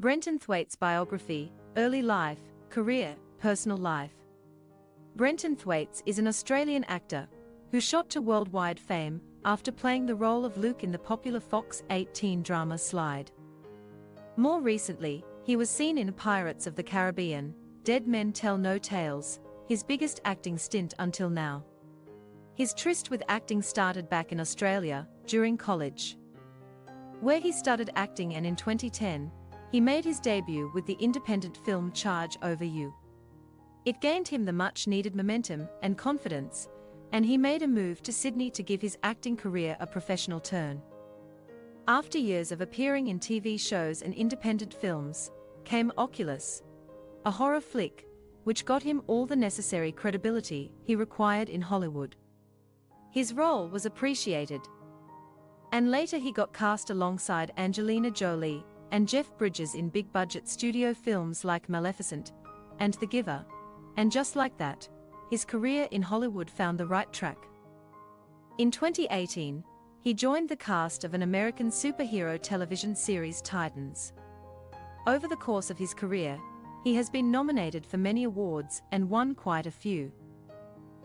Brenton Thwaites Biography, Early Life, Career, Personal Life. Brenton Thwaites is an Australian actor who shot to worldwide fame after playing the role of Luke in the popular Fox 8 teen drama Slide. More recently, he was seen in Pirates of the Caribbean, Dead Men Tell No Tales, his biggest acting stint until now. His tryst with acting started back in Australia, during college, where he started acting, and in 2010, he made his debut with the independent film Charge Over You. It gained him the much-needed momentum and confidence, and he made a move to Sydney to give his acting career a professional turn. After years of appearing in TV shows and independent films, came Oculus, a horror flick, which got him all the necessary credibility he required in Hollywood. His role was appreciated, and later he got cast alongside Angelina Jolie and Jeff Bridges in big-budget studio films like Maleficent and The Giver, and just like that, his career in Hollywood found the right track. In 2018, he joined the cast of an American superhero television series Titans. Over the course of his career, he has been nominated for many awards and won quite a few,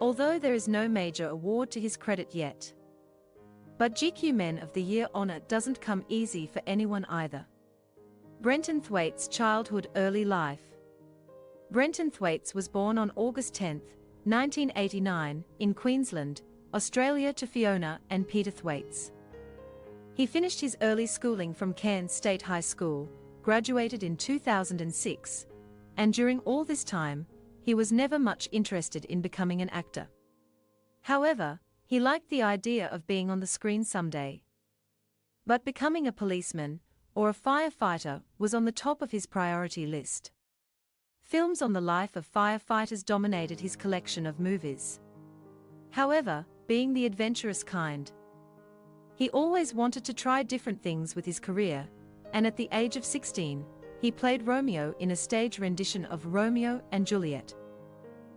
although there is no major award to his credit yet. But GQ Men of the Year honor doesn't come easy for anyone either. Brenton Thwaites' childhood, early life. Brenton Thwaites was born on August 10, 1989, in Queensland, Australia, to Fiona and Peter Thwaites. He finished his early schooling from Cairns State High School, graduated in 2006, and during all this time, he was never much interested in becoming an actor. However, he liked the idea of being on the screen someday. But becoming a policeman or a firefighter was on the top of his priority list. Films on the life of firefighters dominated his collection of movies. However, being the adventurous kind, he always wanted to try different things with his career, and at the age of 16, he played Romeo in a stage rendition of Romeo and Juliet.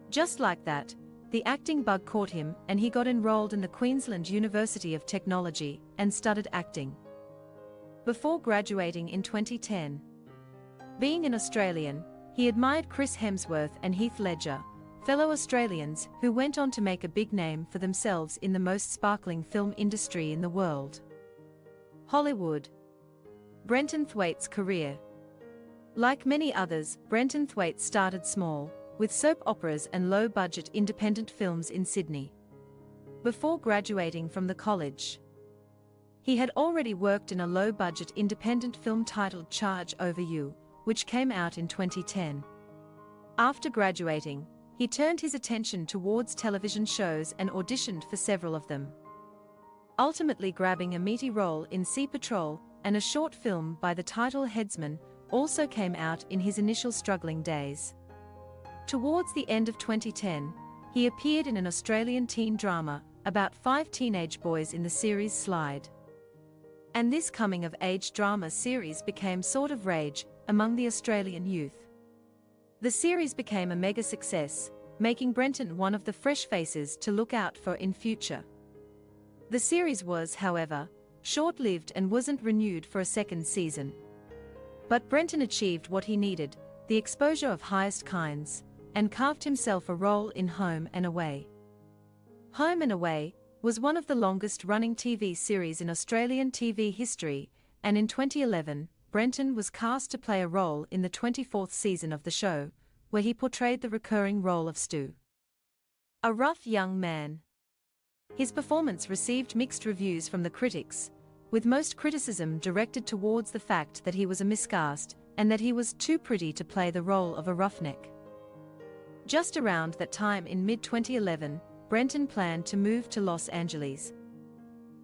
Just like that, the acting bug caught him and he got enrolled in the Queensland University of Technology and studied acting, before graduating in 2010. Being an Australian, he admired Chris Hemsworth and Heath Ledger, fellow Australians who went on to make a big name for themselves in the most sparkling film industry in the world, Hollywood. Brenton Thwaites' career. Like many others, Brenton Thwaites started small, with soap operas and low-budget independent films in Sydney. Before graduating from the college, he had already worked in a low-budget independent film titled Charge Over You, which came out in 2010. After graduating, he turned his attention towards television shows and auditioned for several of them, ultimately grabbing a meaty role in Sea Patrol, and a short film by the title Headsman also came out in his initial struggling days. Towards the end of 2010, he appeared in an Australian teen drama about 5 teenage boys in the series Slide. And this coming-of-age drama series became sort of rage among the Australian youth. The series became a mega success, making Brenton one of the fresh faces to look out for in future. The series was, however, short-lived and wasn't renewed for a second season. But Brenton achieved what he needed, the exposure of highest kinds, and carved himself a role in Home and Away. Home and Away was one of the longest-running TV series in Australian TV history, and in 2011, Brenton was cast to play a role in the 24th season of the show, where he portrayed the recurring role of Stu, a rough young man. His performance received mixed reviews from the critics, with most criticism directed towards the fact that he was a miscast and that he was too pretty to play the role of a roughneck. Just around that time in mid-2011, Brenton planned to move to Los Angeles.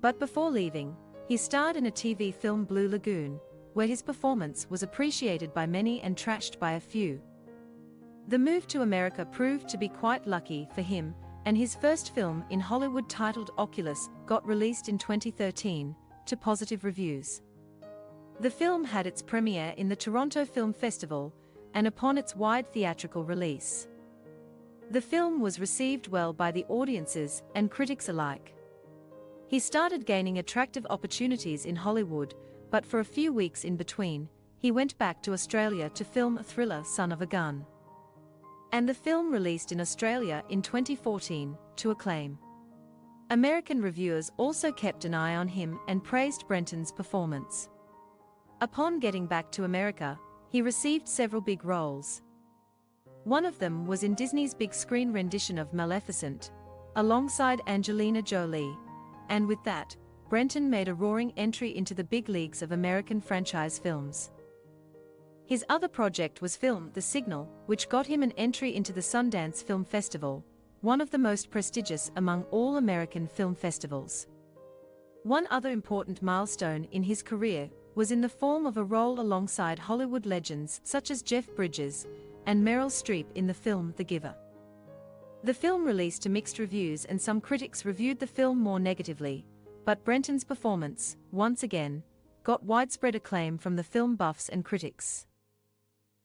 But before leaving, he starred in a TV film Blue Lagoon, where his performance was appreciated by many and trashed by a few. The move to America proved to be quite lucky for him, and his first film in Hollywood titled Oculus got released in 2013, to positive reviews. The film had its premiere in the Toronto Film Festival, and upon its wide theatrical release, the film was received well by the audiences and critics alike. He started gaining attractive opportunities in Hollywood, but for a few weeks in between, he went back to Australia to film a thriller Son of a Gun. And the film released in Australia in 2014, to acclaim. American reviewers also kept an eye on him and praised Brenton's performance. Upon getting back to America, he received several big roles. One of them was in Disney's big screen rendition of Maleficent, alongside Angelina Jolie, and with that, Brenton made a roaring entry into the big leagues of American franchise films. His other project was film The Signal, which got him an entry into the Sundance Film Festival, one of the most prestigious among all American film festivals. One other important milestone in his career was in the form of a role alongside Hollywood legends such as Jeff Bridges and Meryl Streep in the film The Giver. The film released to mixed reviews, and some critics reviewed the film more negatively, but Brenton's performance, once again, got widespread acclaim from the film buffs and critics.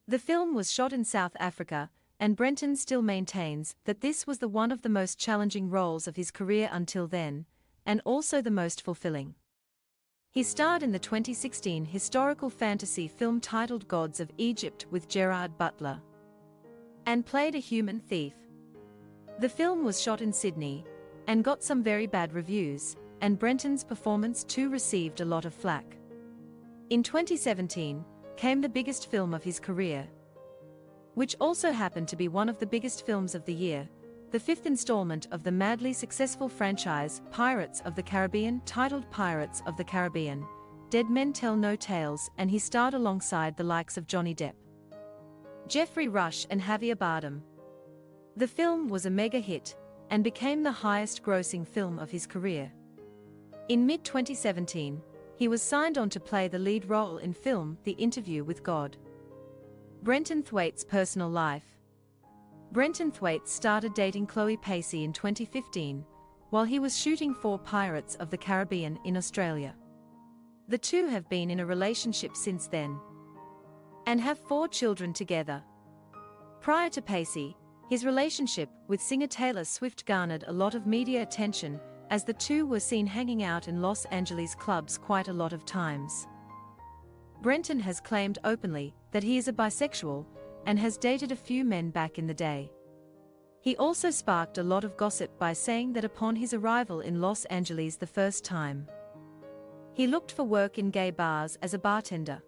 The film was shot in South Africa, and Brenton still maintains that this was one of the most challenging roles of his career until then, and also the most fulfilling. He starred in the 2016 historical fantasy film titled Gods of Egypt with Gerard Butler, and played a human thief. The film was shot in Sydney, and got some very bad reviews, and Brenton's performance too received a lot of flack. In 2017, came the biggest film of his career, which also happened to be one of the biggest films of the year, the fifth installment of the madly successful franchise Pirates of the Caribbean, titled Pirates of the Caribbean, Dead Men Tell No Tales, and he starred alongside the likes of Johnny Depp, Jeffrey Rush and Javier Bardem. The film was a mega hit, and became the highest-grossing film of his career. In mid-2017, he was signed on to play the lead role in film The Interview with God. Brenton Thwaites' personal life. Brenton Thwaites started dating Chloe Pacey in 2015, while he was shooting for Pirates of the Caribbean in Australia. The two have been in a relationship since then, and have 4 children together. Prior to Pacey, his relationship with singer Taylor Swift garnered a lot of media attention, as the two were seen hanging out in Los Angeles clubs quite a lot of times. Brenton has claimed openly that he is a bisexual, and has dated a few men back in the day. He also sparked a lot of gossip by saying that upon his arrival in Los Angeles the first time, he looked for work in gay bars as a bartender.